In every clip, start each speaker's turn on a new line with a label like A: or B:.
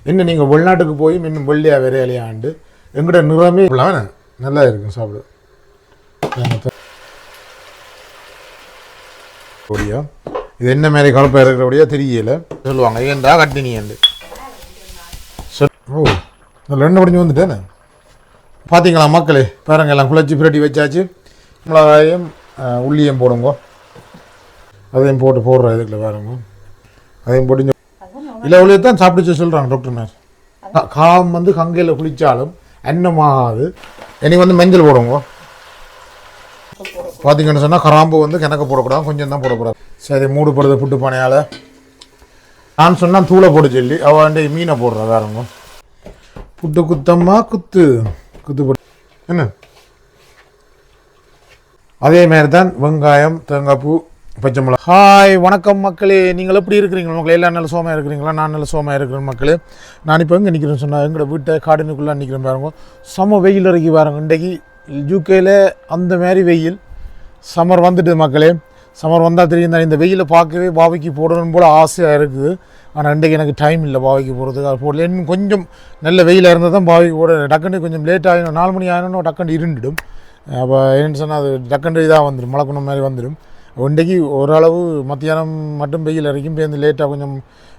A: இன்னும் நீங்கள் வெளிநாட்டுக்கு போய் இன்னும் வெள்ளையாக விரையிலையாண்டு எங்கள்கிட்ட நிறமே இல்லாமல் நல்லா இருக்கும் சாப்பிடு இது என்ன மாதிரி கலப்பாக இருக்கிறபடியா தெரியல சொல்லுவாங்க ஏன்டா கட்டினியண்டு ஓ நல்ல எண்ணெய் முடிஞ்சு வந்துட்டேன்னு பார்த்தீங்களா மக்களே பாருங்க எல்லாம் குழச்சி பிரட்டி வச்சாச்சு மிளகாயும் உள்ளியும் போடுங்க அதையும் போடுற இதுக்குள்ள பாருங்க அதையும் போட்டு இல்லை உள்ளே தான் சாப்பிடுச்சு சொல்கிறாங்க டாக்டர் காம் வந்து கங்கையில் குளித்தாலும் அன்னமாகாது எனக்கு வந்து மஞ்சள் போடுங்க பார்த்தீங்கன்னு சொன்னால் கராம்பு வந்து கிணக்க போடக்கூடாது கொஞ்சம் தான் போடக்கூடாது சரி மூடுபடுது புட்டு பானையால் நான் சொன்னால் தூளை போட சொல்லி அவன் மீனை போடுறா வேறங்க புட்டு குத்தம்மா குத்து போட்டு என்ன அதே மாதிரி தான் வெங்காயம் தேங்காய் பூ பச்சை மிளகா ஹாய் வணக்கம் மக்களே நீங்கள் எப்படி இருக்கிறீங்க மக்களே எல்லாம் நல்ல சோமாக இருக்கிறீங்களா நான் நல்ல சோமாக இருக்கிறேன் மக்களே நான் இப்போ எங்கே நிற்கிறேன்னு சொன்னால் எங்களோட வீட்டை காடுனுக்குள்ளே நிற்கிறேன் பாருங்க செம வெயில் இறக்கி பாருங்க இன்றைக்கு யூகேயில் அந்த மாதிரி வெயில் சம்மர் வந்துட்டு மக்களே சம்மர் வந்தால் தெரியும் தான் இந்த வெயிலை பார்க்கவே பாவைக்கு போடணும் போல் ஆசையாக இருக்குது ஆனால் இன்றைக்கு எனக்கு டைம் இல்லை பாவைக்கு போகிறதுக்கு அது போடல இன்னும் கொஞ்சம் நல்ல வெயிலாக இருந்தால் தான் பாவைக்கு போட டக்குன்னு கொஞ்சம் லேட் ஆகிடும் 4 மணி ஆகணும் டக்குன்னு இருந்துடும் அப்போ என்னென்னு சொன்னால் அது டக்குன்னு இதாக வந்துடும் மழக்குணம் மாதிரி வந்துடும் இன்றைக்கு ஓரளவு மத்தியானம் மட்டும் வெயில் இறக்கும் பேருந்து லேட்டாக கொஞ்சம்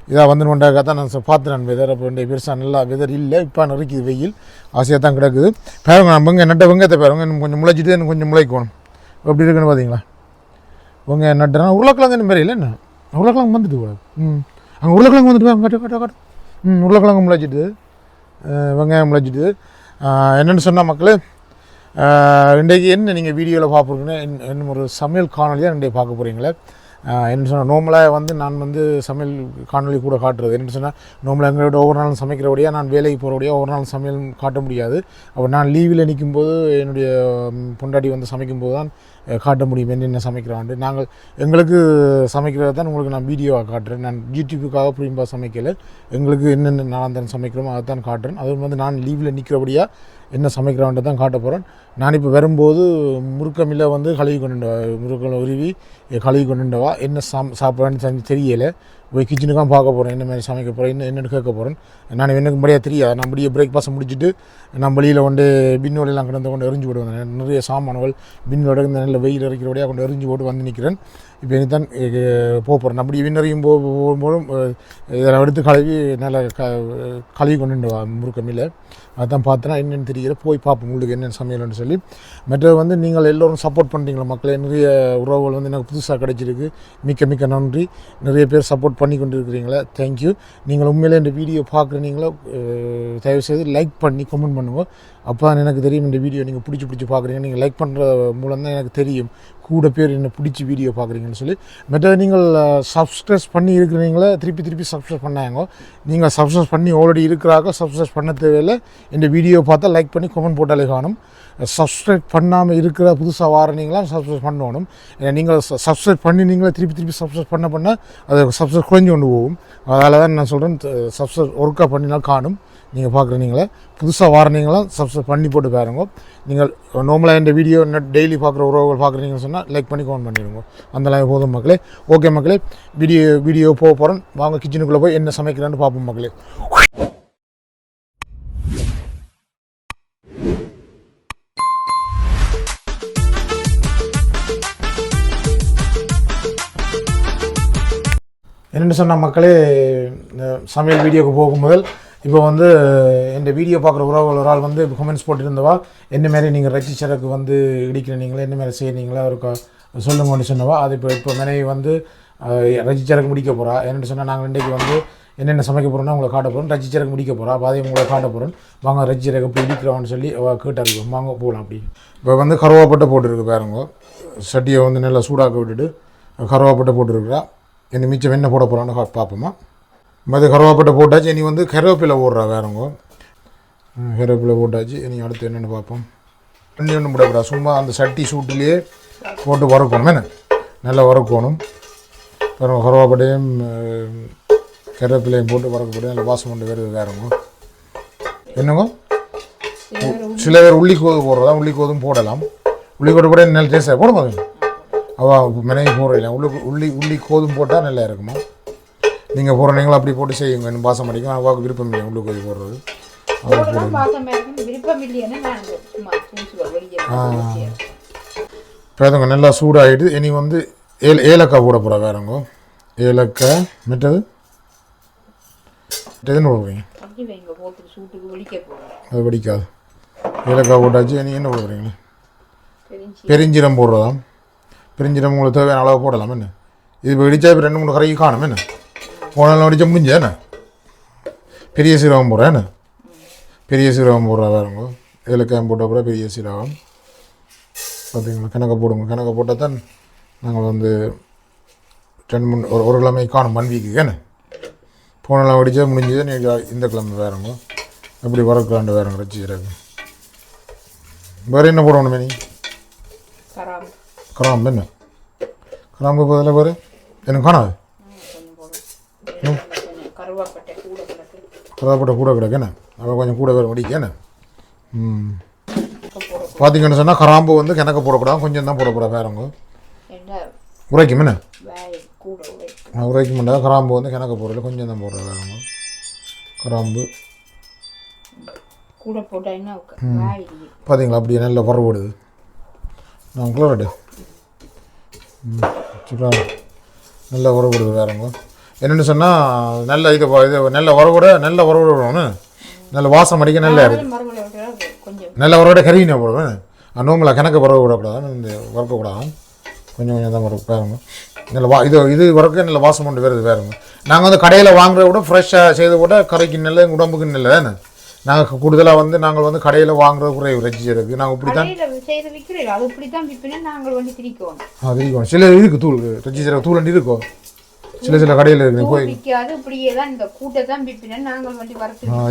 A: இதாக வந்துடும்ண்டாக்கா தான் நான் பார்த்து நான் வெதர் அப்போ இன்றைக்கு பெருசாக நல்லா வெதர் இல்லை இப்போ நறுக்குது வெயில் ஆசையாக தான் கிடக்குது பாருங்க நம்ம நட்ட வெங்காயத்தை பாருங்க இன்னும் கொஞ்சம் முளைச்சிட்டு இன்னும் கொஞ்சம் முளைக்கணும் எப்படி இருக்குன்னு பார்த்தீங்களா வெங்காயம் நட்டுறா உருளைக்கிழங்கு இந்த மாதிரி இல்லை என்ன உருளைக்கிழங்கு வந்துட்டு கூட அங்கே உருளைக்கிழங்கு வந்துட்டு காட்டு உருளைக்கிழங்கு முளைச்சிட்டு வெங்காயம் முளைச்சிட்டு என்னென்னு சொன்னால் மக்களே இன்றைக்கு என்ன நீங்கள் வீடியோவில் பார்ப்பீங்கன்னா இன்னும் ஒரு சமையல் காணொலியாக இன்றைக்கு பார்க்க போகிறீங்களே என்ன சொன்னால் நார்மலாக வந்து நான் வந்து சமையல் காணொலி கூட காட்டுறது என்ன சொன்னால் நார்மலாக எங்களோட ஒவ்வொரு நாளும் சமைக்கிறபடியாக நான் வேலைக்கு போகிறபடியாக ஒவ்வொரு நாள் சமையல் காட்ட முடியாது அப்போ நான் லீவில் நிற்கும்போது என்னுடைய பொண்டாட்டி வந்து சமைக்கும்போது தான் காட்ட முடியும் என்னென்ன சமைக்கிறான்ட்டு நாங்கள் எங்களுக்கு சமைக்கிறது தான் உங்களுக்கு நான் வீடியோவாக காட்டுறேன் நான் யூடியூப்புக்காக புரியும்பா சமைக்கலை எங்களுக்கு என்னென்ன நான் தான் சமைக்கிறோமோ அதை தான் காட்டுறேன் அதுவும் வந்து நான் லீவில் நிற்கிறபடியாக என்ன சமைக்கிறான்ட்டு தான் காட்ட போகிறேன் நான் இப்போ வரும்போது முறுக்கமில்ல வந்து கழுவி கொண்டுவா முறுக்கம் உருவி கழுவி கொண்டுவா என்ன சாப்பிட்றான்னு தெரியலை போய் கிச்சனுக்காக பார்க்க போகிறேன் என்ன மாதிரி சமைக்க போகிறேன் என்னென்னு கேட்க போகிறேன் நான் எனக்கு முறையாக தெரியாது நான் முடிய பிரேக்ஃபாஸ்ட் முடிச்சுட்டு நான் வெளியில் கொண்டு பின்னோடெல்லாம் கொண்டு எரிஞ்சு போட்டு வந்தேன் நிறைய சாமான்கள் பின்னோட இந்த நல்ல வெயில் இறக்கிறபடியாக கொண்டு எரிஞ்சு போட்டு வந்து நிற்கிறேன் இப்போ எனக்கு தான் போக போகிறேன் நான் அப்படி விண்ணறையும் போகும்போதும் இதெல்லாம் எடுத்து கழுவி நல்லா கழுவி கொண்டு வா முறுக்கமில்ல அதுதான் பார்த்தேன்னா என்னென்னு தெரியல போய் பார்ப்போம் உங்களுக்கு என்னென்ன சமையல்னு சொல்லி மற்றது வந்து நீங்கள் எல்லோரும் சப்போர்ட் பண்ணுறீங்களா மக்களே நிறைய உறவுகள் வந்து எனக்கு புதுசாக கிடச்சிருக்கு மிக்க நன்றி நிறைய பேர் சப்போர்ட் பண்ணி கொண்டு இருக்கிறீங்களா தேங்க்யூ நீங்கள் உண்மையிலே இந்த வீடியோ பார்க்குறீங்களோ தயவுசெய்து லைக் பண்ணி கமெண்ட் பண்ணுங்க அப்போ தான் எனக்கு தெரியும் இந்த வீடியோ நீங்கள் பிடிச்சி பார்க்குறீங்க நீங்கள் லைக் பண்ணுற மூலம் தான் எனக்கு தெரியும் கூட பேர் என்ன பிடிச்சி வீடியோ பார்க்குறீங்கன்னு சொல்லி மற்றது நீங்கள் சப்ஸ்கிரைப் பண்ணி இருக்கிறீங்களா திருப்பி சப்ஸ்கிரைப் பண்ணாங்க நீங்கள் சப்ஸ்கிரைப் பண்ணி ஆல்ரெடி இருக்கிறாங்க சப்ஸ்கிரைப் பண்ண தேவையில்லை இந்த வீடியோ பார்த்தா லைக் பண்ணி கமெண்ட் போட்டாலே காணும் சப்ஸ்கிரைப் பண்ணாமல் இருக்கிற புதுசாக வாரனீங்களா சப்ஸ்கிரைப் பண்ணணும் நீங்கள் சப்ஸ்கிரைப் பண்ணி நீங்களே திருப்பி சப்ஸ்கிரைப் பண்ண அது சப்ஸ்கிரைப் குறைஞ்சி கொண்டு போகும் அதனால தான் நான் சொல்கிறேன் சப்ஸ்கிரைப் ஒர்க்காக பண்ணினா காணும் நீங்கள் பார்க்குறீங்களா புதுசாக வாரனீங்களாம் சப்ஸ்கிரைப் பண்ணி போட்டு பாருங்க நீங்கள் நார்மலாக இந்த வீடியோ டெய்லி பார்க்குற உறவுகள் பார்க்குறீங்கன்னு சொன்னால் லைக் பண்ணி கமெண்ட் பண்ணிடுங்க அந்த லைவ் போதும் மக்களே ஓகே மக்களே வீடியோ போக போகிறேன் வாங்க கிச்சனுக்குள்ளே போய் என்ன சமைக்கிறான்னு பார்ப்போம் மக்களே என்னென்னு சொன்னால் மக்களே சமையல் வீடியோக்கு போகும்போது இப்போ வந்து இந்த வீடியோ பார்க்குற உறவுகள் ஒரு ஆள் வந்து கமெண்ட்ஸ் போட்டுருந்தவா என்ன மாதிரி நீங்கள் ரச்சி சரக்கு வந்து இடிக்கிறீங்களா என்ன மாதிரி செய்கிறீங்களா ஒரு சொல்லுங்கன்னு சொன்னவா அது இப்போ மனைவி வந்து ரச்சி சரக்கு முடிக்க போகிறா என்னென்னு சொன்னால் நாங்கள் இன்றைக்கு வந்து என்னென்ன சமைக்க போகிறோன்னா உங்களை காட்ட போகிறோம் ரச்சி சரக்கு முடிக்க போகிறா அப்போ அதையும் உங்களை காட்ட போகிறோம் வாங்க ரச்சி சரக்கு இப்போ இடிக்கிறோன்னு சொல்லி கேட்டாருக்கு வாங்க போகலாம் அப்படி இப்போ வந்து கருவாப்பட்டை போட்டுருக்கு பாருங்க சட்டியை வந்து நல்லா சூடாக்க விட்டுட்டு கருவாப்பட்டை போட்டுருக்குறா என்ன மிச்சம் என்ன போட போகிறான்னு பார்ப்போமா மற்ற கருவாப்பட்டை போட்டாச்சு இனி வந்து கருவேப்பிலை போடுறா வேறங்க கருவேப்பிலை போட்டாச்சு இனி அடுத்து என்னென்னு பார்ப்போம் தண்ணி ஒன்றும் போடக்கூடாது சும்மா அந்த சட்டி சூட்டிலேயே போட்டு வறுக்கணும் என்ன நல்லா வறுக்கணும் அப்புறம் கருவாப்பட்டையும் கருவேப்பிலையும் போட்டு வறுக்கப்பட்டு நல்லா வாசம் கொண்டு வருது வேறங்க என்னங்க சில பேர் உள்ளிக்கோது போடுறதா உள்ளிக்கோதும் போடலாம் உள்ளிக்கோடு கூட நல்ல டேஸ்ட்டாக போடுங்க அவள் மெனகி போடுறீங்க உள்ளி கோதும் போட்டால் நல்லா இருக்குமா நீங்கள் போடுறீங்களா அப்படி போட்டு செய்யுங்க இன்னும் பாசம் அடிக்கும் அவாவுக்கு விருப்பம் இல்லை உங்களுக்கு போய் போடுறது பேதங்க நல்லா சூடாகிட்டு இனி வந்து ஏலக்காய் போட போகிறா வேறங்க ஏலக்காய் மெட்டது எதுன்னு போடுறீங்க அது வெடிக்காது ஏலக்காய் போட்டாச்சு இனி என்ன போடுறீங்களா பெருஞ்சீரம் போடுறதாம் பெருஞ்சீரம் உங்களுக்கு தேவையான அளவு போடலாம் என்ன இது இப்போ வெடிச்சா இப்போ 2-3 கரைக்கு காணும் என்ன போனாலும் வெடிச்சா முடிஞ்சா என்ன பெரிய சீரகம் போடுறேன் என்ன பெரிய சீரகம் போடுறா வேறுங்க ஏலக்காயம் போட்ட அப்புறம் பெரிய சீரகம் பார்த்தீங்களா கணக்கை போடுங்க கணக்கை போட்டால் தான் நாங்கள் வந்து 2-3 ஒரு கிழமை காணும் 1 வீக்குக்கு என்ன போனெல்லாம் வெடிச்சா முடிஞ்சது நீங்கள் இந்த கிழமை வேறுங்க எப்படி வரக்கலாண்டு வேறுங்க ரச்சி சீரகம் வேறு என்ன போடணும் நீ கிராம்பு என்ன கிராம்பு பதில் வேறு எனக்கு காணாது கருவாப்பட்டை கூட கிடக்கு என்ன அவள் கொஞ்சம் கூட வேறு முடிக்க என்ன பார்த்தீங்கன்னு சொன்னால் கிராம்பு வந்து கிணக்க போடக்கூடாது கொஞ்சம் தான் போடக்கூடாது வேறங்க உரைக்கும் என்ன உரைக்க மாட்டாங்க கிராம்பு வந்து கிணக்க போடுறது கொஞ்சம் தான் போடுறது வேறங்க கிராம்பு
B: கூட போட்டாங்கன்னா
A: பார்த்தீங்களா அப்படியே நல்லா வரவிடுது நான் கிளோரட்டு நல்லா வரவிடுது வேறங்க என்னென்னு சொன்னால் நல்ல இது நல்ல நல்ல வரவிடணும் நல்ல வாசம் அடிக்க நல்லா இருக்குது நல்ல வரவிட கருவினை போடுவேன் நோம்பலாக கணக்கு வரவு விடக்கூடாது இந்த வறுக்கக்கூடாது கொஞ்சம் கொஞ்சம் தான் வறுக்க வேறுங்க நல்ல இது வறுக்க நல்ல வாசம் கொண்டு வருது வேறுங்க நாங்கள் வந்து கடையில் வாங்குறத விட ஃப்ரெஷ்ஷாக செய்து கூட கரைக்கு நல்ல உடம்புக்கு நல்ல தானே நாங்கள் கூடுதலாக வந்து நாங்கள் வந்து கடையில் வாங்குறது குறைவு ரஜ்ஜி இருக்குது நாங்கள் இப்படி தான் திரிக்கணும் சில இருக்குது தூள் ரஜ்ஜி சில தூள் இருக்கும் சில கடையில் இருக்குது போய்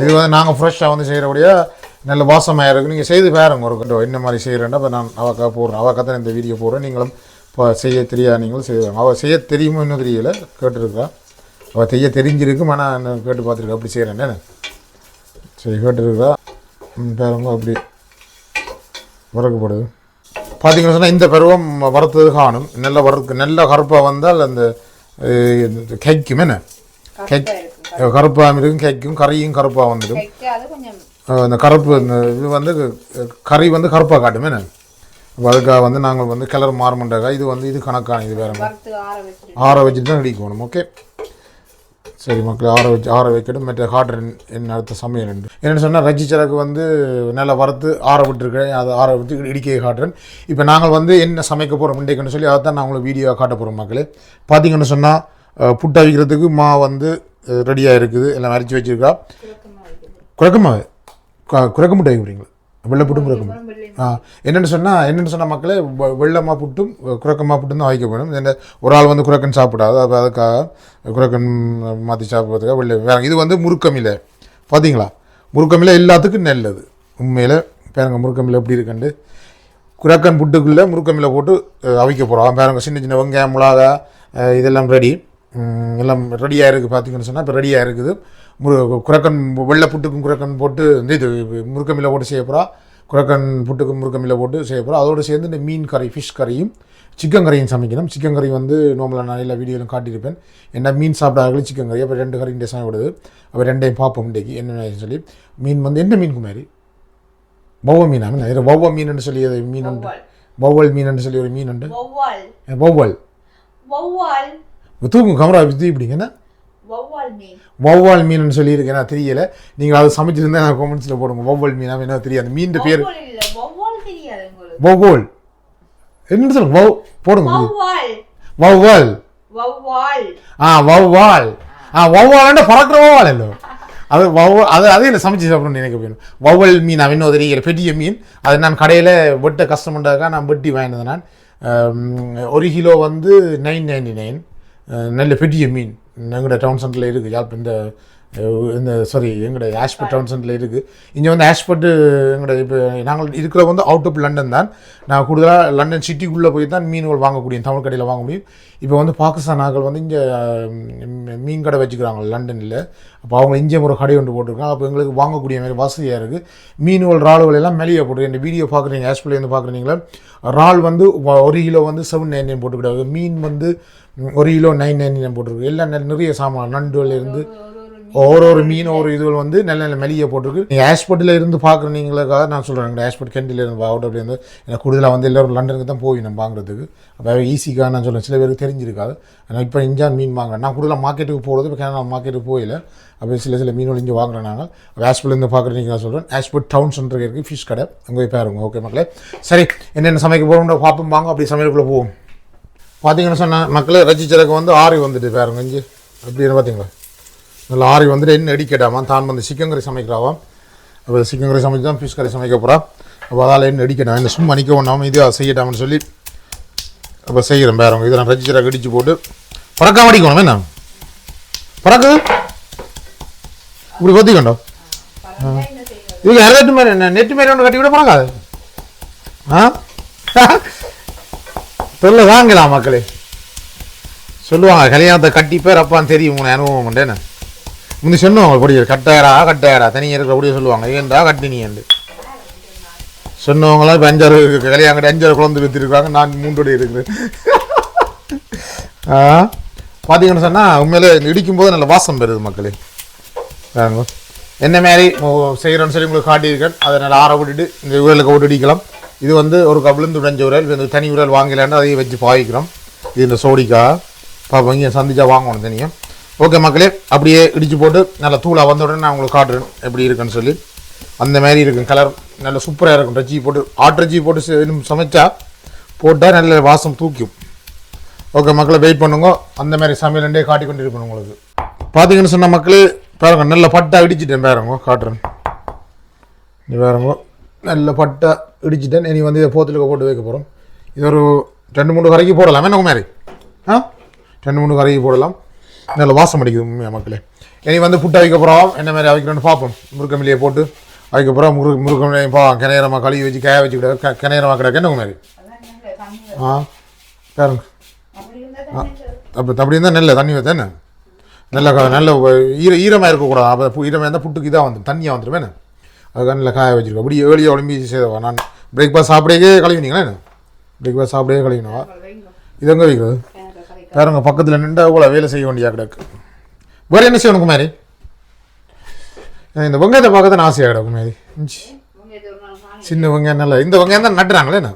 A: இது வந்து நாங்கள் ஃப்ரெஷ்ஷாக வந்து செய்கிறபடியாக நல்ல வாசமாக இருக்குது நீங்கள் செய்து பாருங்க ஒரு கண்டோ என்ன மாதிரி செய்கிறேன்னா இப்போ நான் அவக்கா போடுறேன் அவக்கா தான் இந்த வீடியோ போடுறேன் நீங்களும் இப்போ செய்ய தெரியாது நீங்களும் செய்வாங்க அவள் செய்ய தெரியுமோ இன்னும் தெரியல கேட்டுருக்கா அவள் செய்ய தெரிஞ்சிருக்கு ஆனால் நான் கேட்டு பார்த்துருக்கா அப்படி செய்கிறேன்னு சரி கேட்டுருக்கா பாருங்க அப்படி வறுக்கப்படுது பார்த்தீங்கன்னு சொன்னால் இந்த பருவம் வறுத்தது காணும் நல்ல கருப்பாக வந்தால் அந்த கைக்கும் என்ன கருப்பாக இருக்கும் கைக்கும் கறியும் கருப்பாக வந்துடும் அந்த கருப்பு இது வந்து கறி வந்து கருப்பாக காட்டும் என்ன அதுக்காக வந்து நாங்கள் வந்து கலர் மாறமாட்டாக்கா இது வந்து இது கணக்கான இது வேறு ஆற வச்சுட்டு தான் இடிக்கணும் ஓகே சரி மக்கள் ஆற வைக்கணும் மற்ற காட்டுறேன் என்ன அடுத்த சமையல் என்னென்னு சொன்னால் ரஜ்ஜி சரக்கு வந்து நல்லா வறுத்து ஆற விட்டுருக்கேன் அதை ஆற விட்டு இடிக்க காட்டுறேன் இப்போ நாங்கள் வந்து என்ன சமைக்க போகிறோம் இன்றைக்குன்னு சொல்லி அதை தான் நான் உங்களுக்கு வீடியோவாக காட்ட போகிறோம் மக்களே பார்த்தீங்கன்னு சொன்னால் புட்டை வைக்கிறதுக்கு மா வந்து ரெடியாக இருக்குது எல்லாம் அரைச்சி வச்சுருக்கா குறைக்கமாவே குறைக்க முட்டை வைக்கிறீங்களா வெள்ளை புட்டும் குறைக்க என்னென்னு சொன்னால் மக்களே வெள்ளமாக புட்டும் குறைக்கமாக புட்டும் தான் வைக்க போகணும் இந்த ஒரு ஆள் வந்து குறைக்கன் சாப்பிடாது அப்போ அதுக்காக குறைக்கன் மாற்றி சாப்பிட்றதுக்காக வெள்ளை வேறு இது வந்து முறுக்கமில்லை பார்த்தீங்களா முறுக்கமில்லை எல்லாத்துக்கும் நல்லது உண்மையில் பேருங்க முறுக்கமில்லை எப்படி இருக்குண்டு குறைக்கன் புட்டுக்குள்ளே முறுக்கமில்லை போட்டு அவிக்க போகிறோம் பேருங்க சின்ன சின்ன வெங்காயம் மிளகா இதெல்லாம் ரெடி எல்லாம் ரெடியாக இருக்குது பார்த்தீங்கன்னு சொன்னால் இப்போ ரெடியாக இருக்குது குறைக்கன் வெள்ளை புட்டுக்கும் குறைக்கன் போட்டு இந்த இது முறுக்கமில்லை போட்டு செய்ய போகிறோம் குறைக்கன் புட்டுக்கு முறுக்கமில்லை போட்டு செய்ய போகிறோம் அதோடு சேர்ந்து இந்த மீன் கறி ஃபிஷ் கறியும் சிக்கன் கறியும் சமைக்கணும் சிக்கன் கறி வந்து நார்மலாக நான் எல்லா வீடியோவிலும் காட்டியிருப்பேன் என்ன மீன் சாப்பிடாதவர்களும் சிக்கன் கறி அப்போ 2 கறி டேஸாக விடுது அப்போ 2ஐயும் பார்ப்போம் இன்றைக்கு என்ன சொல்லி மீன் வந்து என்ன மீன் குமாரி வௌவ மீனா இது வௌவ மீன் சொல்லி மீன் உண்டு வௌவல் மீன் சொல்லி ஒரு மீன் உண்டு வௌவல் தூக்கும் கமரா வித்து இப்படிங்க வௌவால் மீன் சொல்லியிருக்கேன் நான் தெரியல நீங்கள் அதை சமைச்சிருந்தா நான் கமெண்ட்ஸில் போடுங்க வௌவால் மீனா என்ன தெரியாது அந்த மீன் பேர் வௌவால் என்ன சொல்லுங்க போடுங்க வௌவால் வௌவால் வௌவால்னா பறக்கிற வௌவால் இல்லை அது அதே இல்லை சமைச்சு சாப்பிடணும்னு நினைக்க போயிடும் வௌவால் மீன் இன்னும் தெரியல பெரிய மீன் அது நான் கடையில் வெட்ட கஷ்டப்பட்டாக்கா நான் வெட்டி வாங்கினது நான் 1 கிலோ வந்து 9.99 நல்ல பெரிய மீன் எங்களோட டவுன் சென்டரில் இருக்குது யாழ்ப்பாணம் இந்த இந்த சாரி எங்களோட ஆஷ்பர்ட் டவுன் சென்டரில் இருக்குது. இங்கே வந்து ஆஷ்பர்ட்டு எங்களோட இப்போ நாங்கள் இருக்கிற வந்து அவுட் ஆஃப் லண்டன் தான். நான் கூடுதலாக லண்டன் சிட்டிக்குள்ளே போய் தான் மீன்கள் வாங்க முடியும், தமிழ் கடையில் வாங்க முடியும். இப்போ வந்து பாகிஸ்தான் ஆட்கள் வந்து இங்கே மீன் கடை வச்சுக்கிறாங்க லண்டனில். அப்போ அவங்க இங்கே ஒரு கடை ஒன்று போட்டிருக்காங்க. அப்போ எங்களுக்கு வாங்கக்கூடிய மாதிரி வசதியாக இருக்குது. மீன்கள் இறால்கள் எல்லாம் மெலியாக போட்டுருக்கு. இந்த வீடியோ பார்க்குறீங்க, ஆஷ்பர்ட்லேருந்து பார்க்குறீங்களா, இறால் வந்து 1 கிலோ வந்து 799 போட்டுக்கிட்டாங்க. மீன் வந்து 1 கிலோ 999 போட்டிருக்கு. எல்லாம் நிறைய சாமான் நண்டுலேருந்து ஒரு மீன் ஒரு இதுகள் வந்து நல்ல நல்ல மெலியை போட்டிருக்கு. நீங்கள் ஆஷ்பர்ட்டில் இருந்து பார்க்குறீங்களுக்காக நான் சொல்கிறேன். ஆஷ்பர்ட் கெண்டில் இருந்து அவுட் அப்படி இருந்து எனக்கு கூடுதலாக வந்து எல்லோரும் லண்டனுக்கு தான் போய் நம்ம வாங்குறதுக்கு. அப்போ ஈஸிக்காக நான் சொல்கிறேன், சில பேருக்கு தெரிஞ்சிருக்காது. ஆனால் இப்போ இஞ்சான் மீன் வாங்குறேன். நான் கூடுதலாக மார்க்கெட்டுக்கு போகிறது இப்போ கேனடா மார்க்கெட்டுக்கு போயில. அப்போ சில மீன்கள் இங்கே வாங்குறேன். நாங்கள் ஆஷ்பர்ட்லேருந்து பார்க்குறீங்க நான் சொல்கிறேன். ஆஷ்பர்ட் டவுன் சென்டருக்கு இருக்குது ஃபிஷ் கடை, அங்கே போய் பாருங்க. ஓகே மக்களே, சரி என்னென்ன சமைக்க போகிறோம்னு பார்ப்போம் வாங்க. அப்படி சமையலுக்குள்ளே போவோம். பார்த்தீங்கன்னு சொன்னால் மக்களே, ரச்சிச்சரக்கு வந்து ஆரி வந்துட்டு பாருங்க இஞ்சி அப்படின்னு பார்த்தீங்களா, நல்லா ஆரி வந்துட்டு என்ன அடிக்கட்டாமா தான் வந்து சிக்கன் கறி சமைக்கிறாவாம். அப்போ சிக்கன் கறி சமைச்சு தான் ஃபிஷ் கறி சமைக்க போகிறா. அப்போ அதால் என்ன அடிக்கட்டாம், இந்த சும்மா நிற்க ஒன்றாமல் இது செய்யட்டாமன்னு சொல்லி அப்போ செய்கிறேன் பாருங்க. இதை நான் ரச்சிச்சரக்கு அடித்து போட்டு பறக்காம அடிக்கணும். என்ன பறக்கு இப்படி பற்றிக்கண்டோம். இதுக்கு ஹெல்மெட் மாதிரி என்ன நெட்டு மாதிரி ஒன்று கட்டி விட பறக்காது. சொல்ல வாங்கலாம் மக்களே, சொல்லுவாங்க கல்யாணத்தை கட்டி பேர் அப்பான்னு தெரியும் உங்களை அனுபவம் உண்டேன்னு முந்தி சொன்னவங்க. படி கட்டாயடா தனியாக இருக்கிற அப்படியே சொல்லுவாங்க. ஏன்டா கட்டினியண்டு சொன்னவங்களாம் இப்போ 5 கல்யாணம் கட்டி 5 குழந்தை விற்றுருக்காங்க. நான் 3 இருக்கிறேன். பார்த்தீங்கன்னு சொன்னால் உண்மையிலே இடிக்கும்போது நல்ல வாசம் பெறுது மக்களே. பாருங்க என்ன மாதிரி செய்கிறோன்னு சொல்லி உங்களுக்கு காட்டியிருக்கேன். அதை நல்லா ஆற விட்டுட்டு இந்த உரலுக்கு போட்டு இடிக்கலாம். இது வந்து ஒரு கவிழுந்து உடைஞ்ச உரல், இந்த தனி உரல் வாங்கலான்னு அதையும் வச்சு பாவிக்கிறோம். இது இந்த சோடிக்கா பாப்பா இங்கே சந்திச்சா வாங்கணும் தனியாக. ஓகே மக்களே, அப்படியே இடித்து போட்டு நல்லா தூளாக வந்த உடனே நான் உங்களுக்கு காட்டுறேன் எப்படி இருக்குன்னு சொல்லி. அந்த மாதிரி இருக்கும், கலர் நல்லா சூப்பராக இருக்கும். ரச்சி போட்டு ஆட்டுறச்சி போட்டு சமைச்சா போட்டால் நல்ல வாசம் தூக்கும். ஓகே மக்களை வெயிட் பண்ணுங்க. அந்த மாதிரி சமையல் காட்டி கொண்டு இருக்கணும் உங்களுக்கு. பார்த்தீங்கன்னு சொன்ன மக்களே பாருங்க, நல்ல பட்டா இடிச்சிட்டேன் பாருங்க, காட்டுறேன். நீ பாருங்க நல்ல பட்டா இடிச்சிட்டேன். இனி வந்து இதை போத்துலுக்கு போட்டு வைக்க போகிறோம். இது ஒரு 2-3 கரைக்கு போடலாம். என்ன மாதிரி 2-3 கரைக்கு போடலாம். நல்ல வாசம் அடிக்குது மக்களே. இனி வந்து புட்டை வைக்க போகிறோம். என்ன மாதிரி அவைக்கிறோன்னு பார்ப்போம். முருக்கமில்லையை போட்டு அதுக்கு அப்புறம் முருக்கமில்லையும் கிணையரமாக கழுவி வச்சு காய வச்சு கிட கிணையரமாக கிடக்கு. என்ன மாதிரி பாருங்க. அப்போ அப்படி இருந்தால் நெல்லை தண்ணி வைத்தேன்னு நல்ல ஈரமாக இருக்கக்கூடாது. அப்போ ஈரமாக இருந்தால் புட்டுக்கு இதாக வந்துடும், தண்ணியாக வந்துடும். என்ன அதுக்காக நல்லா காய வச்சுருக்கோம். அப்படி ஏழியாக உடம்பி செய்தவா. நான் பிரேக்ஃபாஸ்ட் சாப்பிடவே கழுவினீங்களா? என்ன பிரேக்ஃபாஸ்ட் சாப்பிடவே கழுவினவா? இது எங்கே வைக்கிறது பாருங்க. பக்கத்தில் நின்று அவ்வளோ வேலை செய்ய வேண்டியா கிடக்கு. வேறு என்ன செய்யணும் குமாரி? இந்த வெங்காயத்தை பார்க்க தான் ஆசையாக கிடக்கு குமாரி. சின்ன வெங்காயம் நல்லா இந்த வெங்காயம் தான் நட்டுறாங்களே. என்ன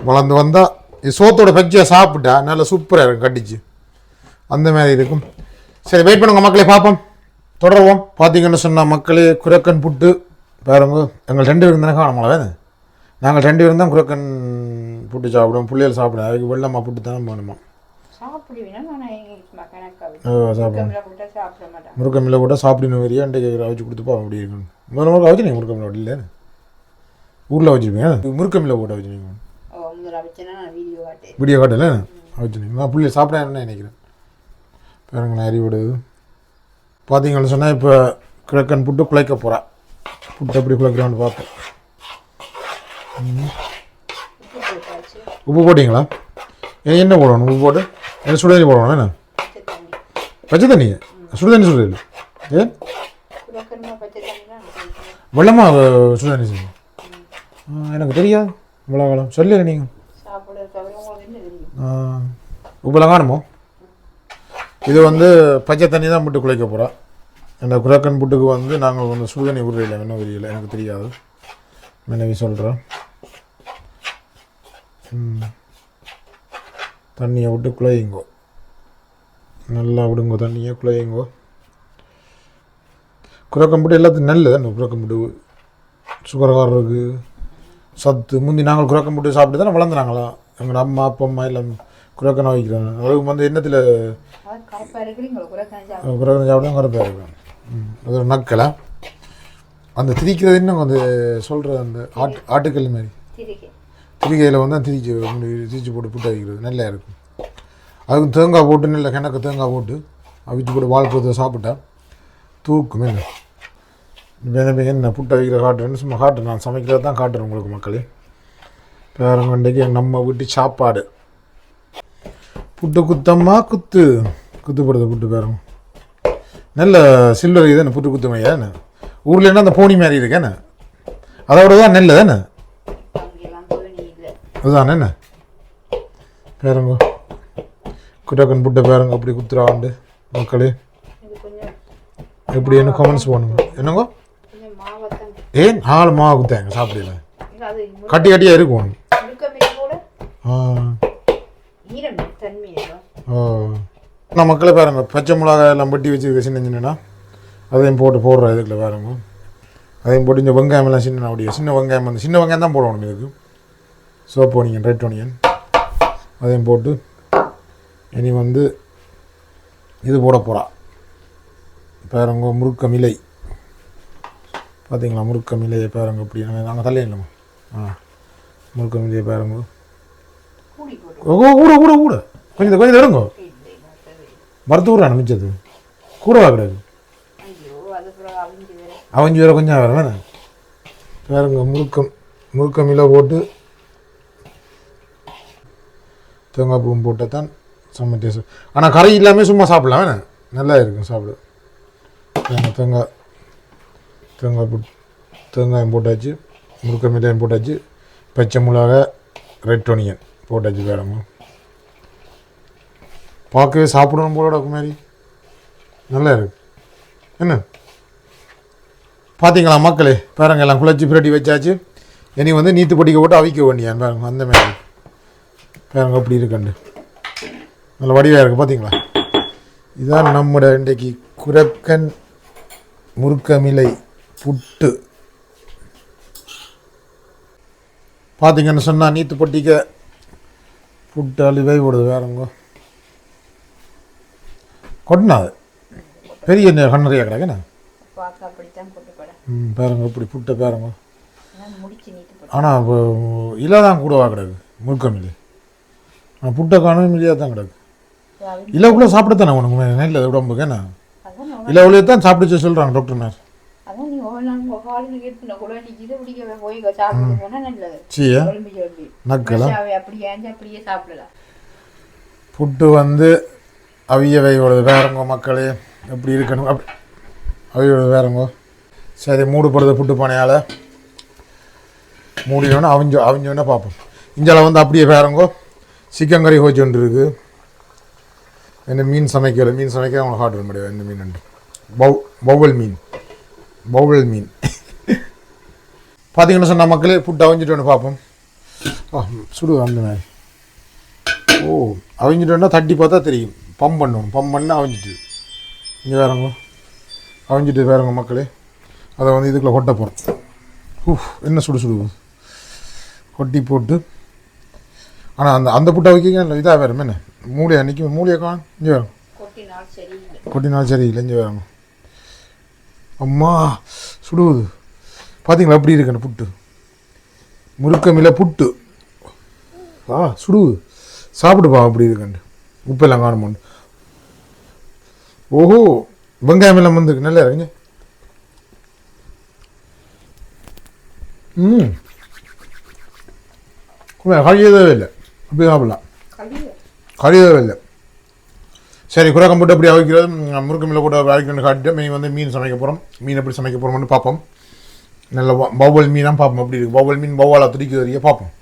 A: வளர்ந்து வந்தால் இது சோத்தோட பச்சையாக சாப்பிட்டா நல்லா சூப்பராக இருக்கும், கட்டிச்சு அந்த மாதிரி இருக்கும். சரி வெயிட் பண்ணுங்க மக்களே, பார்ப்போம், தொடருவோம். பார்த்தீங்கன்னு சொன்னால் மக்களே, குரக்கன் புட்டு பாருங்க. எங்கள் 2 பேரும் தானே காணுங்களா வேணும். நாங்கள் 2 பேரும் தான் குரக்கன் புட்டு சாப்பிடுவோம். பிள்ளைகள் சாப்பிடுவோம். அதுக்கு வெள்ளமாக புட்டு தானே போகணுமா? முருக்கமில்லை போட்டால் சாப்பிடணும். வரியா அன்றைக்கு அவிச்சு கொடுத்துப்பா அப்படி இருக்கணும். முதல்ல அவிச்சு நீங்கள் முருக்கமில்லை அப்படி இல்லை ஊரில் வச்சுருப்பீங்க. முருக்கமில்லை போட்டு வச்சுருக்கீங்க. வீடியோ காட்டல வச்சுருக்கீங்க. நான் பிள்ளைய சாப்பிட என்ன நினைக்கிறேன் பாருங்களேன். அறிவிடுது பார்த்தீங்கன்னு சொன்னால் இப்போ கிழக்கன் புட்டு குழைக்க போகிறா. புட்டு எப்படி குழைக்கிறான்னு பார்ப்போம். உப்பு போட்டிங்களா? என்ன போடணும்? உப்பு போட்டு என்ன சுடு தண்ணி போடணும்? என்ன பச்சை தண்ணி? சுடு தண்ணி சுடுறது ஏன் வெள்ளமாக சுடு தண்ணி செய்யணும்? எனக்கு தெரியாது இவ்வளோ காலம் சொல்லலை நீங்கள். உப்புலாம் காணுமோ? இது வந்து பச்சை தண்ணி தான் புட்டு குழைக்க போகிறோம். இந்த குரக்கன் புட்டுக்கு வந்து நாங்கள் வந்து சுடு தண்ணி விடுறதில்லை, என்ன விரியலை எனக்கு தெரியாது. மனைவி சொல்கிறோம். தண்ணியை விட்டு குழையுங்கோ, நல்லா விடுங்கோ, தண்ணியை குழையுங்கோ. குரக்கன் புட்டு எல்லாத்துக்கும் நல்லது. குரக்கன் புட்டு சுகர்காரருக்கு சத்து. முந்தி நாங்கள் குரக்கன் புட்டு சாப்பிட்டு தானே வளர்ந்துனாங்களா. எங்கள் அம்மா அப்பா எல்லாம் குரக்கனை வைக்கிறாங்க. அதுக்கு வந்து எண்ணத்தில் குரக்கனை சாப்பிட்டா கருப்பாக இருக்கும். அது ஒரு நக்கலை அந்த திரிக்கிறது. இன்னும் வந்து சொல்கிற அந்த ஆட்டுக்கல் மாதிரி திரிக்கையில் வந்து திரிச்சு போட்டு புட்டு வைக்கிறது நல்லா இருக்கும். அதுக்கு தேங்காய் போட்டு நல்ல கிணக்கு தேங்காய் போட்டு அவிச்சு போட்டு வாழைப்பழத்தை சாப்பிட்டா தூக்குமே என்ன புட்டை வைக்கிற காட்டுறேன்னு சும்மா காட்டுறேன். நான் சமைக்கிறது தான் காட்டுறேன் உங்களுக்கு மக்களே. பேரங்கண்டைக்கு நம்ம வீட்டு சாப்பாடு புட்டு குத்தம்மா குத்துப்படுது புட்டு பேரங்க. நல்ல சில்வர் இதுன்னு புட்டு குத்துமையா என்ன ஊரில் என்ன அந்த போனி மாதிரி இருக்கேன்னு அதோட தான் நெல் தானே அதுதானே என்ன பேரங்க குட்டக்கன் புட்டை பேரங்க அப்படி குத்துறாண்டு மக்களே. எப்படி என்ன கமெண்ட்ஸ் பண்ணுங்க என்னங்க ஏன் 4 மாவு குத்தாங்க சாப்பிடல கட்டி கட்டியாக இருக்கும். நான் மக்களை பாருங்க பச்சை மிளகாய் எல்லாம் பட்டி வச்சுருக்க சின்ன சின்னனா அதையும் போடுற இதுக்குள்ள பாருங்க. அதையும் போட்டு இந்த வெங்காயம் எல்லாம் சின்ன அப்படியே சின்ன வெங்காயம் தான் போடணும் இதுக்கு. சோப்பு ஒனியன் ரெட் ஒனியன் அதையும் போட்டு இனி இது போட போகிறா பாருங்க. முருக்கமிலை பார்த்தீங்களா? முருக்கமிலையை பாருங்க அப்படி நாங்கள் தள்ளி இல்லைம்மா. முருக்கமிலையை பாருங்க கூட கூட கூட கொஞ்சம் எடுங்கோ மருத்து விட்றான மிச்சது கூடவா கிடையாது அவஞ்சு வேற கொஞ்சம் வேறு வேணா பாருங்க. முருக்கமிலை போட்டு தேங்காய் பூவும் போட்டால் தான் செம்ம டேஸ்ட். ஆனால் கறி இல்லாமல் சும்மா சாப்பிடலாம் வேணா நல்லா இருக்கும் சாப்பிட. தேங்காயம் போட்டாச்சு முருக்கமிலையும் போட்டாச்சு பச்சை மிளகா ரெட் ஒனியன் போட்டாச்சு பாருங்க. பார்க்கவே சாப்பிடணும் போலோட மாதிரி நல்லா இருக்கு என்ன பார்த்தீங்களா மக்களே? பாருங்க எல்லாம் குழச்சி பிரட்டி வச்சாச்சு. இனி நீத்து பொடிக்க போட்டு அவிக்க வேண்டியான் பாருங்க. அந்த மாதிரி பாருங்க அப்படி இருக்கண்டு நல்ல வடிவாக இருக்குது பார்த்தீங்களா? இதான் நம்மட இன்றைக்கு குரக்கன் முருக்கமிலை புட்டு. பார்த்தீங்கன்னு சொன்னால் நீத்து பொட்டிக்க புட்டு அழிவை போடுது வேறங்க கொட்டினாது பெரிய கண்ணறியா கிடக்குண்ணா. பாருங்க இப்படி புட்டை பாருங்க. ஆனால் இலை தான் கூடவா கிடக்கு முருக்கமில்லை. ஆனால் புட்டை காணும் இல்லையா தான் கிடக்கு. இலவுக்குள்ளே சாப்பிடத்தானே உனக்கு இல்லை உடம்புக்கு என்ன இலவுலையே தான் சாப்பிடுச்சு சொல்கிறாங்க டாக்டர்னார். புட்டு அவியவை வேறங்க மக்களே எப்படி இருக்கணும் அவியோட வேறங்க. சரி மூடுபடுது புட்டு பானையால் மூடினோன்னா அவிஞ்சோன்னா பார்ப்போம். இஞ்சால அப்படியே வேறங்கோ சிக்கன் கறி ஹோச்சுட்டு இருக்குது. என்ன மீன் சமைக்கல அவங்களுக்கு ஆர்டர் முடியாது. என்ன மீன் பவுல் மீன் பார்த்தீங்கன்னு சொன்ன மக்களே புட்டு அவிஞ்சிட்டு ஒன்று பார்ப்போம். சுடு அந்த மாதிரி அவிஞ்சிட்டோன்னா தட்டி பார்த்தா தெரியும். பம்ப் பண்ண அவிஞ்சிட்டு இங்கே வேறங்க அவிஞ்சிட்டு வேறங்க மக்களே. அதை இதுக்குள்ளே கொட்ட போகிறோம். என்ன சுடு கொட்டி போட்டு. ஆனால் அந்த புட்டை வைக்க இதாக வேறு என்ன மூளையை அன்றைக்கி மூளையை காணும். இங்கே வேறும் கொட்டினால் சரியில்லை. இங்கே வேறுங்க அம்மா சுடுவது பார்த்தீங்களா எப்படி இருக்குன்னு புட்டு முருக்கமில்லை புட்டு சுடுவது சாப்பிடுப்பா அப்படி இருக்குண்டு உப்பெல்லாம் காணுமோண்டு. ஓஹோ வெங்காயம் எல்லாம் நல்லா இருக்குங்க. கழியதே இல்லை அப்படி சாப்பிடலாம் கழியதே இல்லை. சரி குரக்கம் போட்டு அப்படி அவிக்கிறது முருக்கமில்லை போட்டு அவிக்கணும்னு காட்டிட்டு மீன் சமைக்க போகிறோம். மீன் எப்படி சமைக்க போகிறோம்னு பார்ப்போம். நல்ல பவுல் மீனாக பார்ப்போம் அப்படி இருக்குது. பவுல் மீன் பவுவாலாக துடிக்கிறதையே பார்ப்போம்.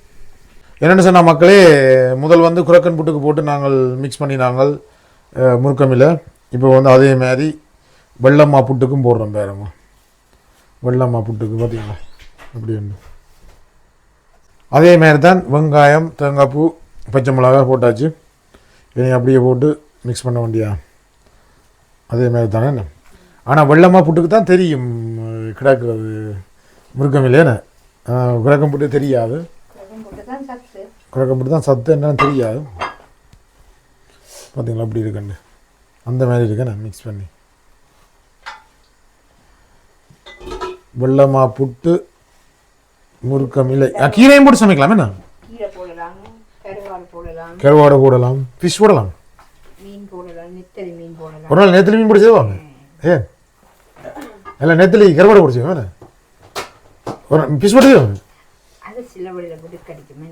A: என்னென்னு சொன்னால் மக்களே முதல் குரக்கன் புட்டுக்கு போட்டு நாங்கள் மிக்ஸ் பண்ணி நாங்கள் முருக்கமில்லை. இப்போ அதே மாதிரி வெள்ளம்மா புட்டுக்கும் போடுறோம் பாருங்க. வெள்ளம்மா புட்டுக்கு பார்த்தீங்களா அப்படி ஒன்று அதே மாதிரி தான் வெங்காயம் தேங்காய் பூ பச்சை மிளகா போட்டாச்சு. இனி அப்படியே போட்டு மிக்ஸ் பண்ண வேண்டியா அதே மாதிரி தானே என்ன. ஆனால் வெள்ளம்மா புட்டுக்கு தான் தெரியும் கிடக்கிறது முருக்கமில்லைன்னு. குரக்கம் புட்டு தெரியாது. குரக்கம் புட்டு தான் சத்து என்னன்னு தெரியாது. பார்த்தீங்களா அப்படி இருக்குன்னு அந்த மாதிரி இருக்கேன் நான் மிக்ஸ் பண்ணி வெள்ளமா புட்டு முருக்கமில்லை. கீரையும் போட்டு சமைக்கலாம் என்ன கருவாடை போடலாம் ஃபிஷ் போடலாம். ஒரு நாள் நெத்திலி மீன் போட்டு செய்வாங்க. எல்லாம் நெத்திலி கருவாடு பிடிச்சி வேணே ஒரு பிஸ் போட்டு
B: அது சில வழியில் போட்டு கடிக்குமே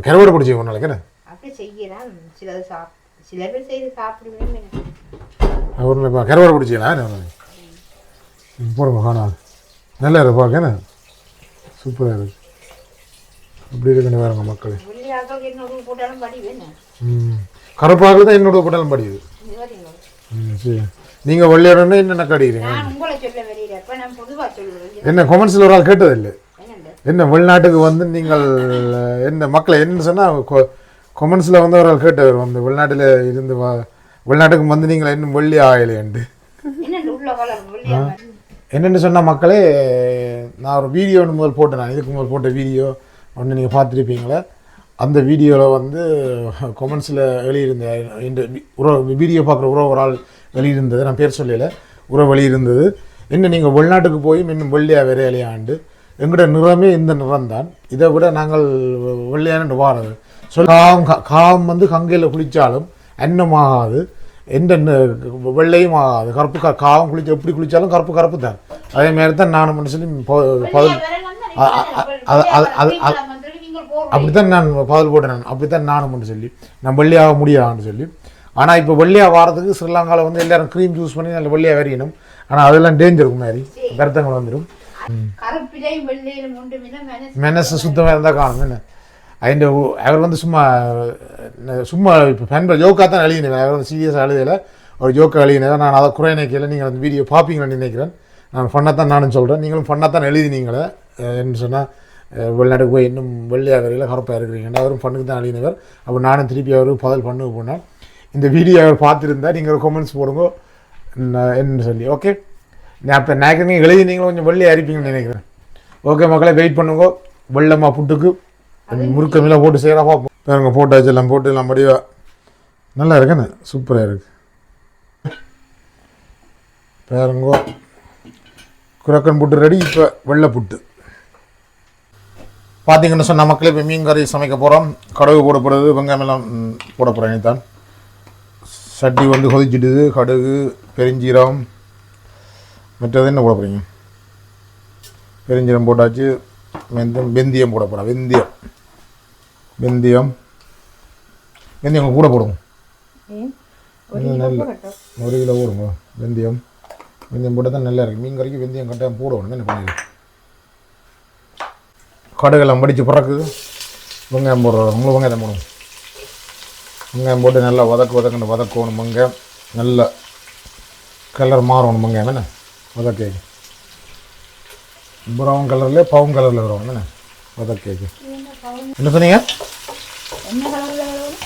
A: கருவாடு பிடிச்சி ஒரு நாளைக்கு என்ன
B: அப்படி செய்யலாம் சில பேர் செய்து சாப்பிடுவேன்
A: ஒரு கருவாடு பிடிச்சிக்கலாம் போடுங்க காணாது நல்லா இருக்கு பார்க்க சூப்பராக இருக்கு அப்படி இருக்குன்னு வேறுங்க மக்கள் கருப்பாக தான் என்னோட போட்டாலும் படியுது சரி நீங்கள் வெள்ளையோடனே என்னென்ன கடிக்கிறீங்க என்ன கொமெண்ட்ஸில் ஒரு ஆள் கேட்டதில்லை என்ன வெளிநாட்டுக்கு வந்து நீங்கள் என்ன மக்களை என்ன சொன்னால் கொமெண்ட்ஸில் வந்து ஒரு ஆள் கேட்டவர் வந்து வெளிநாட்டில் இருந்து வெளிநாட்டுக்கு வந்து நீங்கள் இன்னும் வெள்ளி ஆகலையண்டு என்னென்னு சொன்ன மக்களே நான் ஒரு வீடியோ ஒன்று முதல் போட்டேன் நான் இதுக்கு முதல் போட்ட வீடியோ ஒன்று நீங்கள் பார்த்துருப்பீங்களே அந்த வீடியோவில் வந்து கொமெண்ட்ஸில் வெளியிருந்தேன் இந்த வீடியோ பார்க்குற ஒரு ஆள் வெளியிருந்தது நான் பேர் சொல்லலை வெளியிருந்தது இன்னும் நீங்கள் வெளிநாட்டுக்கு போய் இன்னும் வெள்ளையாக விரையிலையாண்டு எங்களோட நிறமே இந்த நிறம் தான் இதை விட நாங்கள் வெள்ளையானு வாரது காம் வந்து கங்கையில் குளித்தாலும் அன்னமாகாது எந்த வெள்ளையும் ஆகாது கருப்பு காகம் குளிச்சு எப்படி குளித்தாலும் கருப்பு தான் அதே மாதிரி தான் நானும் சொல்லி பதில் அப்படித்தான் நான் பதில் போட்டேன் நான் அப்படித்தான் நானும் சொல்லி நான் வெள்ளையாக முடியாதுன்னு சொல்லி ஆனால் இப்போ வெள்ளையாக வாரத்துக்கு ஸ்ரீலங்காவில் வந்து எல்லாரும் க்ரீம் யூஸ் பண்ணி நல்ல வெள்ளையாக வரையணும் ஆனால் அதெல்லாம் டேஞ்சருக்கும் மாதிரி கருத்தங்கள் வந்துடும் மெனஸ் சுத்தமாக இருந்தால் காணும் என்ன അതിൻ്റെ அவர் வந்து சும்மா இப்போ ஃபேன்பர் ஜோக்காக தான் எழுதினேன் அவர் வந்து சீரியஸாக எழுதலை ஒரு ஜோக்காக எழுதினேன் நான் அதை குறை நினைக்கல நீங்கள் அந்த வீடியோ பார்ப்பீங்கன்னு நினைக்கிறேன் நான் ஃபன்னாக தான் நானும் சொல்கிறேன் நீங்களும் ஃபன்னாக தான் எழுதினீங்களே என்ன சொன்னால் வெளிநாட்டுக்கு போய் இன்னும் வெள்ளையாக வரையில் கருப்பாக இருக்கிறீங்க அவரும் ஃபண்ணுக்கு தான் எழுதினவர் அப்போ நானும் திருப்பி அவரும் பதில் பண்ண போனேன் இந்த வீடியோ அவர் பார்த்துருந்தா நீங்கள் ஒரு கமெண்ட்ஸ் போடுங்க என்ன சொல்லி ஓகே நான் இப்போ நினைக்கிறீங்க எழுதினீங்களும் கொஞ்சம் வெள்ளையாக இருப்பீங்கன்னு நினைக்கிறேன் ஓகே மக்களை வெயிட் பண்ணுங்க வெள்ளம்மா புட்டுக்கு முறுக்கமெல்லாம் போட்டு செய்கிறா பார்ப்போம் பாருங்க போட்டாச்சு எல்லாம் போட்டு எல்லாம் முடிவா நல்லா இருக்குன்னு சூப்பராக இருக்கு பாருங்கோ குரக்கன் புட்டு ரெடி இப்போ வெள்ளை புட்டு பார்த்தீங்கன்னு சொன்ன மக்களே இப்போ மீன் கறி சமைக்க போகிறோம் கடுகு போடப்படுறது வெங்காயம் எல்லாம் போட போகிறேன் தான் சட்டி வந்து கொதிச்சிடுது கடுகு பெருஞ்சீரம் மற்றது என்ன போட போகிறீங்க பெருஞ்சீரம் போட்டாச்சு வெந்தயம் போட போகிறேன் வெந்தயம் கூட போடுங்க நல்ல 1 கிலோ போடுங்க வெந்தயம் போட்டால் தான் நல்லா இருக்குது மீன் கறிக்கு வெந்தயம் கட்டாயம் போடணும் என்ன பண்ணி கடுகெல்லாம் மடித்து பிறக்குது வெங்காயம் போடுறோம் உங்களுக்கு வெங்காயம் போடுங்க வெங்காயம் போட்டு நல்லா வதக்கணும் வெங்காயம் நல்லா கலர் மாறணும் வெங்காயம் என்ன வதக்கேக்கு ப்ரௌன் கலரில் பவுன் கலரில் வரும் என்ன வதக்கேக்கு என்ன சொன்னீங்க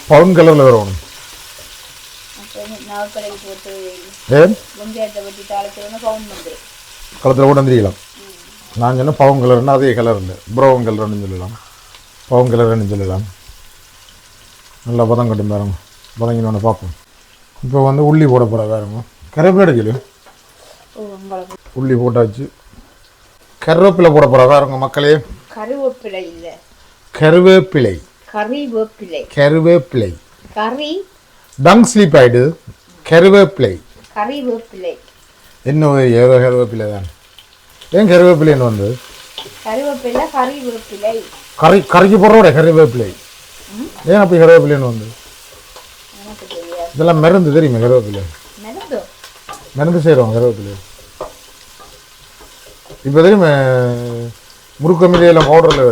A: பவுன் கலரில் வரணும் களத்தில் கூட வந்துருக்கலாம் நான் சொன்னால் பவுன் கலர்னா அதே கலர் இல்லை ப்ரௌன் கலர்னு சொல்லலாம் பவுன் கலர்னு சொல்லலாம் நல்லா பதம் கட்டும் பாருங்க பதங்கினோன்னு பார்ப்போம் இப்போ வந்து உள்ளி போட போகிற பாருங்க கருவேப்பிலை சொல்லு உள்ளி போட்டாச்சு கருவேப்பிலை போட போகிற பாருங்க மக்களே
B: கருவேப்பிலை இல்லை
A: கருவேப்பிலை
B: கறி
A: டங் ஸ்லீப் ஆயிடுது கருவேப்பிலை என்ன ஏதோ கருவேப்பிலை தான் ஏன் கருவேப்பிலைன்னு வந்து கறிக்கு போடுறோட கருவேப்பிலை ஏன் அப்படி கருவேப்பிலைன்னு வந்து இதெல்லாம் மருந்து தெரியுமா கருவேப்பிலை மருந்து செய்கிறோம் கருவேப்பிலை இப்போ தெரியுமா முறுக்கமிலையெல்லாம் பவுடரில்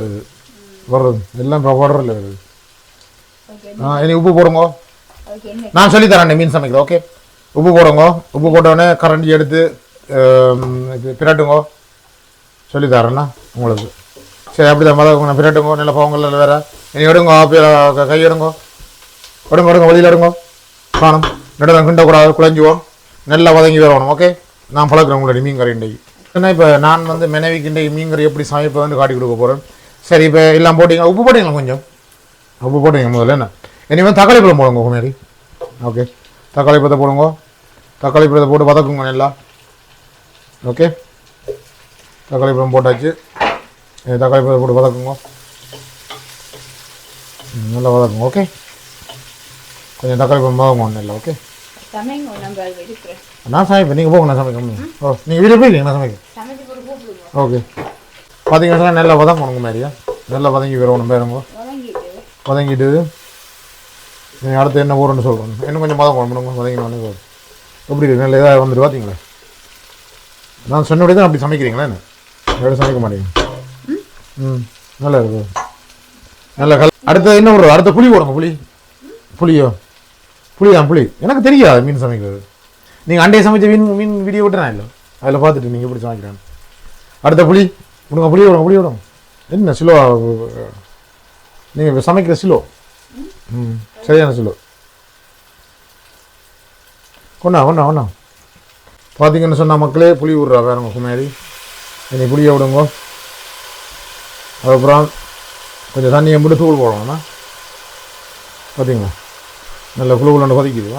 A: வருது எல்லாம் பவுடரில் வருது இனி உப்பு போடுங்க நான் சொல்லித்தரேன் மீன் சமைக்கிறேன் ஓகே உப்பு போடுங்க உப்பு போட்டோடனே கரண்டி எடுத்து பிரட்டுங்க சொல்லித்தரேண்ணா உங்களுக்கு சரி அப்படி தான் மதம் பிரட்டுங்க நல்ல பவங்கள்ல வேறு இனி எடுங்க கை எடுங்க வெளியில் எடுங்க காணும் நடுவில் கிண்டக்கூடாது குழஞ்சுவோம் நல்லா வதங்கி வரணும் ஓகே நான் பழக்கிறேன் உங்களுடைய மீன் கறி இன்றைக்கு ஏன்னா இப்போ நான் வந்து மனைவிக்கு இன்றைக்கு மீன் கறி எப்படி சமைப்பேன்னு காட்டி கொடுக்க போகிறேன் சரி இப்போ எல்லாம் போட்டிங்க உப்பு போட்டிங்களா கொஞ்சம் உப்பு போட்டிங்க முதல்ல என்ன இனி வந்து தக்காளி பழம் போடுங்க குமாரி ஓகே தக்காளி பழத்தை போடுங்க தக்காளி பழத்தை போட்டு வதக்குங்க நல்லா ஓகே தக்காளி பழம் போட்டாச்சு தக்காளி பழத்தை போட்டு வதக்குங்க நல்லா வதக்குங்க ஓகே கொஞ்சம் தக்காளி பழம் வதங்குவோம் நல்லா ஓகே
B: சமைங்க நம்ம இருக்கிறேன்.
A: நான் சமைப்பேன், நீங்கள் போங்க, நான் சமைக்க. ஓ, நீங்கள் வீட்டில் போயிருக்கீங்க, நான் சமைக்க.
B: சமைச்சு போட்டு கூப்பிடுங்க.
A: ஓகே. பார்த்தீங்கன்னா நல்லா வதங்கணும் மாதிரியா, நல்லா வதங்கி வரணும் பேருங்க. வதங்கிட்டு நீங்கள் அடுத்து என்ன போகிறோன்னு சொல்கிறேன். இன்னும் கொஞ்சம் வதங்கணும், வதங்கினோன்னு எப்படி இருக்கு, நல்ல இதாக வந்துட்டு பார்த்தீங்களா? நான் சொன்னபடி தான் அப்படி சமைக்கிறீங்களா? என்ன எப்படி சமைக்க மாட்டீங்க? நல்லா இருக்கு, நல்ல அடுத்த என்ன ஒரு அடுத்த புளி போடுங்க. புளியோ புளி எனக்கு தெரியாது மீன் சமைக்கிறது. நீங்கள் அண்டையை சமைச்ச மீன் வீடியோ விட்டுறேன் இல்லை, அதில் பார்த்துட்டு நீங்கள் எப்படி சமைக்கிறான்னு. அடுத்த புளி விடுங்க. என்ன சிலோ நீங்கள் சமைக்கிற சிலோ? சரியான சிலோ. ஒன்றா பார்த்தீங்கன்னு சொன்னால் மக்களே புளி விட்றா வேறுங்க குமாரி. இனி புளியை விடுங்க. அதுக்கப்புறம் கொஞ்சம் தண்ணியை போட்டு தூள் போடுவோம்ண்ணா. பார்த்தீங்களா நல்ல குழுக்குள்ள கொதிக்குது.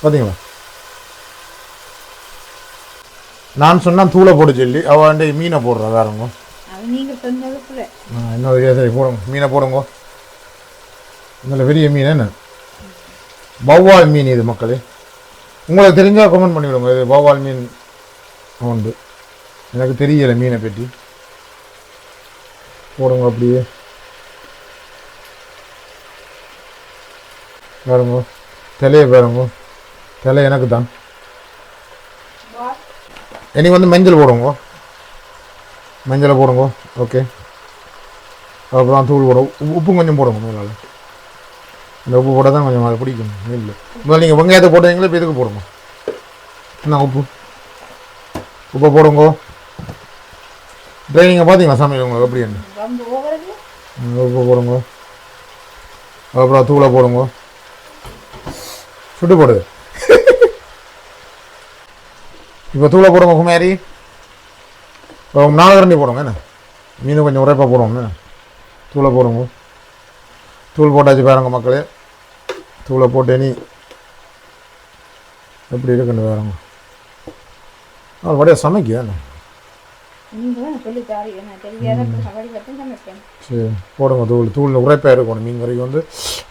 A: பார்த்தீங்களா நான் சொன்னால் தூளை போட்டு சொல்லி அவன் மீனை போடுறா வேறுங்க. இன்னொரு சரி போடுங்க, மீனை போடுங்க. நல்ல பெரிய மீன். என்ன வௌவால் மீன் இது மக்களே? உங்களுக்கு தெரிஞ்சால் கமெண்ட் பண்ணிவிடுங்க. இது வௌவால் மீன் உண்டு, எனக்கு தெரியலை மீனை பற்றி. போடுங்க அப்படியே பாருங்க. தலையை பாருங்க, தலை எனக்கு தான். இனி வந்து மஞ்சள் போடுங்க. மஞ்சளை போடுங்க. ஓகே. அப்புறம் தூள் போடும், உப்பு கொஞ்சம் போடுங்க மேலால். இந்த உப்பு போட்டால் தான் கொஞ்சம் அதை பிடிக்கும் இல்லை. முதல்ல நீங்கள் வெங்காயத்தை போட்டீங்களே, இப்போ இதுக்கு போடுங்க. என்ன உப்பை போடுங்க. ட்ரைனிங்கை பார்த்தீங்களா சமையல் உங்களுக்கு எப்படி என்ன? உப்பு போடுங்க. அப்புறம் தூளை போடுங்க. சுட்டு போடுது. இப்போ தூளை போடுங்க குமாரி. 4 கரண்டி போடுங்க. என்ன மீன் கொஞ்சம் உரைப்பாக போடுவோம். என்ன தூளை போடுங்க. தூள் போட்டாச்சு பாருங்க மக்களே. தூளை போட்டு நீ எப்படி இருக்குன்னு பாருங்க. அப்படியே சமைக்க. என்ன சரி போடுங்க. தூள் உரைப்பாக இருக்கணும். மீன் கறிக்கு வந்து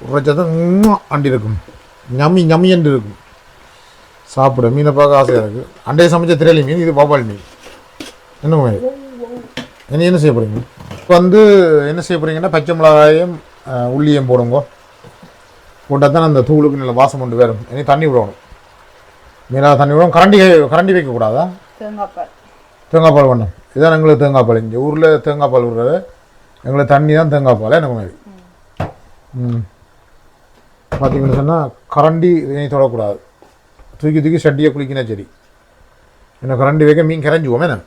A: உரைச்சா தான் அண்டி இருக்கும், ஞம்மியண்டு இருக்கும். சாப்பிட மீனை பார்க்க ஆசையாக இருக்குது. அண்டையை சமைச்ச திரளி மீன், இது வௌவால் மீன். என்ன மாதிரி என்ன செய்ய போகிறீங்க? இப்போ வந்து என்ன செய்ய போகிறீங்கன்னா பச்சை மிளகாயும் உள்ளியும் போடுங்க. போட்டால் தான் அந்த தூளுக்கு நல்ல வாசம் கொண்டு வரும். இனி தண்ணி விடணும், மீனாக தண்ணி விடணும். கரண்டி வைக்கக்கூடாதா? தேங்காய் பால் வேணும். இதுதான் எங்களுக்கு தேங்காய் பால். இங்கே ஊரில் தேங்காய் பால் விடுறது, எங்களுக்கு தண்ணி தான் தேங்காய் பால். எனக்கு மாதிரி பார்த்தீங்கன்னு சொன்னால் கரண்டி இனி தொடக்கூடாது. தூக்கி சட்டியை குளிக்கினா சரி. என்ன கரண்டி வைக்க மீன் கரைஞ்சுவோம். என்ன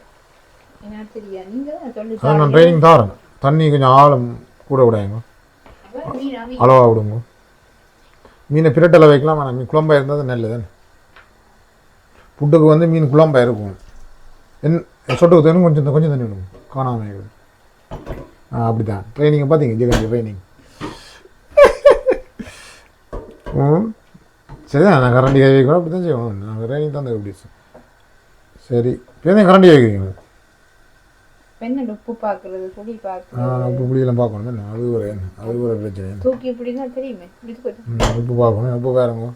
A: அதான் நான் ட்ரைனிங் தாரேன். தண்ணி கொஞ்சம் ஆழம் கூட விடாங்க, அளவாக விடுங்க. மீனை பிரட்டலை வைக்கலாம். ஆனால் மீன் குழம்பாக இருந்தால் அது நல்லது. புட்டுக்கு வந்து மீன் குழம்பாக இருக்கும். சொட்டுக்கு தண்ணி கொஞ்சம் தண்ணி விடுங்க, காணாமல். அப்படி தான் ட்ரைனிங்கை பார்த்தீங்க, ஜெகன் ட்ரைனிங். சரிதான், நான் கரண்டி கை வைக்கணும். அப்படி தான் செய்யணும். நாங்கள் ட்ரைனிங் தான் எப்படி. சரி இப்போ தான் கரண்டி வைக்கிறீங்க.
B: உப்பு பார்க்குறது, புளி
A: உப்பு புளியெல்லாம் பார்க்கணும். என்ன அது ஒரு பிரச்சனை.
B: தூக்கி இப்படின்னா தெரியுமே.
A: உப்பு பார்க்கணும். உப்பு பாருங்க,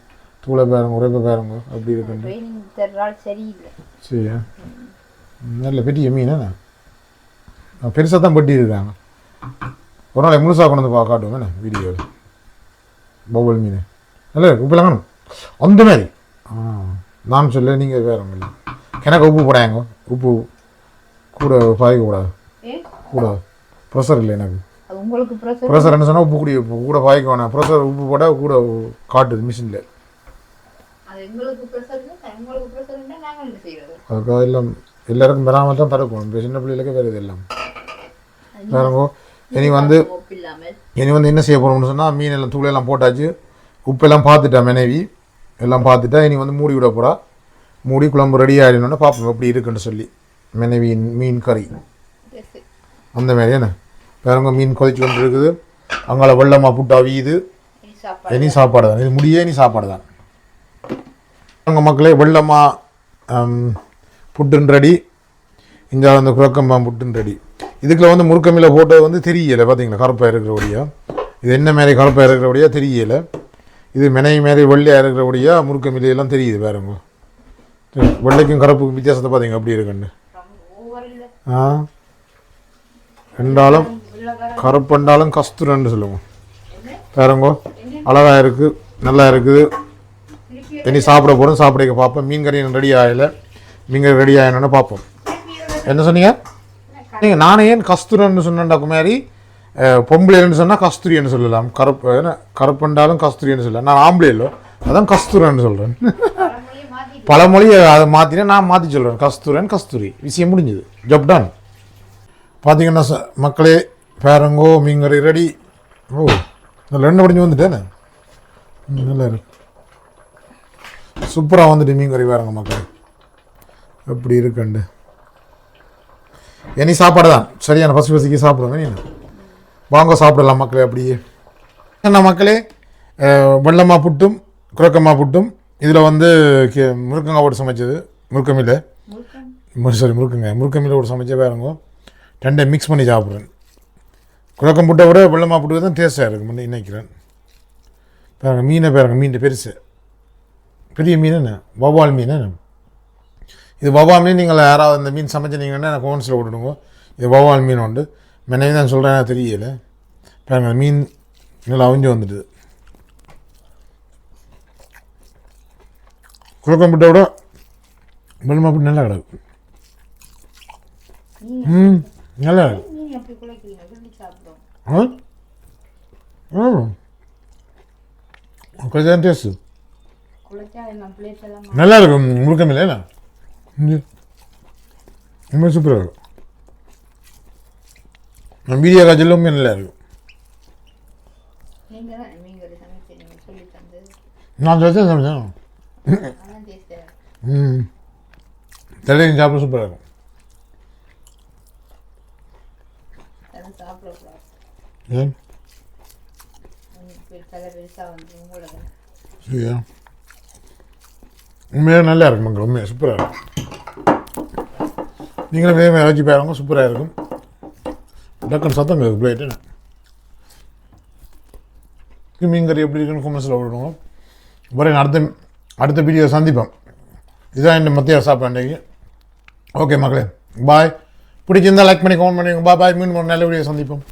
A: தூளை பாருங்க, உரைப்பை பாருங்க. அப்படி இருக்கு.
B: சரியில்லை.
A: சரியா நல்ல பெரிய மீன். நான் பெருசாக தான் பட்டி இருக்காங்க. ஒரு நாளைக்கு முழுசாக கொண்டு வந்து காட்டுவோம். என்ன வீடியோவில் வௌவால் மீன் நல்ல உப்புலாம் காணும் அந்த மாதிரி. நான் சொல்ல நீங்கள் வேற ஒன்றும் இல்லை. எனக்கு உப்பு போடாங்க. உப்பு கூட பாய்க்கக்கூடாது. கூடாது, ப்ரெஷர் இல்லை எனக்கு. ப்ரெஷர் என்ன சொன்னால் உப்பு கூட பாய்க்க வேணாம். ப்ரெஷர் உப்பு போட்டால் கூட காட்டுது மிஷினில். அதுக்காக எல்லாம் எல்லாருக்கும் பெறாமல் தான் தடுக்கணும். இப்போ சின்ன பிள்ளைகளுக்கு வேறு இது எல்லாம் வேறங்கோ. இனி வந்து என்ன செய்ய போகிறோம்னு சொன்னால் மீன் எல்லாம் தூளெல்லாம் போட்டாச்சு. உப்பெல்லாம் பார்த்துட்டா மனைவி எல்லாம் பார்த்துட்டா. இனி வந்து மூடி விட போகிறா. மூடி குழம்பு ரெடி ஆகிடணுன்னு பார்ப்போம் எப்படி இருக்குன்னு சொல்லி. மனைவியின் மீன் கறி அந்த மாதிரி. என்ன வேறங்க மீன் கொதிச்சு கொண்டு இருக்குது. அங்கே வெள்ளமாக புட்டா வீது. இனி சாப்பாடு தான் இது, முடியே இனி சாப்பாடு தான். அங்கே மக்களே வெள்ளமாக புட்டுன்னு ரெடி. இங்கே வந்து குரக்கம்பா புட்டுன்னு ரெடி. இதுக்குள்ள வந்து முறுக்கமில்ல போட்டது வந்து தெரியலை. பார்த்தீங்களா கருப்பாக இருக்கிறபடியா? இது என்ன மாதிரி கருப்பாக இருக்கிறபடியா தெரியலை. இது மெனை மாரி வெள்ளையாக இருக்கிறபடியா முறுக்க மில்லையெல்லாம் தெரியுது பாருங்க. வெள்ளைக்கும் கருப்புக்கும் வித்தியாசத்தை பார்த்தீங்க அப்படி இருக்குன்னு. ஆ ரெண்டாலும் கருப்பண்டாலும் கஸ்தூரன்னு சொல்லுவோம் பாருங்கோ. அழகாக இருக்குது, நல்லா இருக்குது. இனி சாப்பிட போகிறோம், சாப்பிட பார்ப்போம். மீன் கறி ரெடி ஆகலை, மீன் கறி ரெடி ஆகணுன்னு பார்ப்போம். என்ன சொன்னீங்க நீங்கள்? நானே ஏன் கஸ்தூரன்னு சொன்னேன்டா குமாரி, பொம்பளைன்னு சொன்னால் கஸ்தூரின்னு சொல்லலாம். கருப்பண்டாலும் கஸ்தூரின்னு சொல்லலாம். நான் ஆம்பளை இல்லை, அதான் கஸ்தூரன்னு சொல்கிறேன். பழமொழி அதை மாற்றினா நான் மாற்றி சொல்கிறேன். கஸ்தூரன் கஸ்தூரி, விஷயம் முடிஞ்சுது, ஜப் டன். பார்த்தீங்கன்னா மக்களே பேரங்கோ மீன் கறி ரெடி. ஓ நல்லா எண்ணெய் படிஞ்சு வந்துட்டேன்னு நல்லா இருக்கு, சூப்பராக வந்துட்டு மீன் கறி வேறங்க மக்கள். எப்படி இருக்குண்டு இனி சாப்பாடு தான் சரியான பசிக்கு சாப்பிடுவோங்க. நீ வாங்க சாப்பிடலாம் மக்களே. அப்படியே என்ன மக்களே, வெள்ளமா புட்டும் குரக்கம்மா புட்டும். இதில் வந்து முருக்கங்காய் போட்டு சமைச்சது, முருக்கமில்லை முருக்கமில்லை போட்டு சமைச்ச வேறுங்க. ரெண்டை மிக்ஸ் பண்ணி சாப்பிட்றேன். குரக்கம் புட்டை விட வெள்ளமா புட்டு தான் டேஸ்ட்டாக இருக்கும் நினைக்கிறேன். பாருங்க மீனை பாருங்க, மீன் பெருசு பெரிய மீன் என்ன, வவ்வால் மீன் என்ன இது. வவ்வால் மீன் நீங்கள் யாராவது இந்த மீன் சமைச்சினீங்கன்னா எனக்கு கோன்ஸில் விட்டுடுங்க. இது வவ்வால் மீன் உண்டு. மெனவே தான் சொல்கிறேன், எனக்கு தெரியல. பாருங்க மீன் நல்லா அவிஞ்சு வந்துடுது. குழக்கம் புட்டை விட வெள்ளமா புட்டு நல்லா கிடக்கு. நல்லா இருக்கு. கொஞ்சம் டேஸ்ட்டு நல்லா இருக்கும். முழுக்கம் இல்லையா ரொம்ப சூப்பராக இருக்கும். வீடியோ காய்ச்சலுமே நல்லா இருக்கும். நான் சமைச்சேன். தலையும் சாப்பிட சூப்பராக இருக்கும். ஏன் சரியா உண்மையாக நல்லா இருக்கும் மக்கள், உண்மையாக சூப்பராக இருக்கும். நீங்களும் வேகமாக வச்சு பாருங்க, சூப்பராக இருக்கும். டக்குன்னு சத்தம் கேட்குது பிளேட்டு. மீன் கறி எப்படி இருக்குன்னு கொமெண்ட்ஸில் விடுவோம். வரேன் அடுத்த வீடியோ சந்திப்போம். இதுதான் என்ன மத்திய சாப்பிட்றேன். ஓகே மக்களே, பாய். பிடிச்சிருந்தால் லைக் பண்ணி கமெண்ட் பண்ணுங்க. பாய். மீண்டும் ஒரு நல்ல வீடியோ சந்திப்போம்.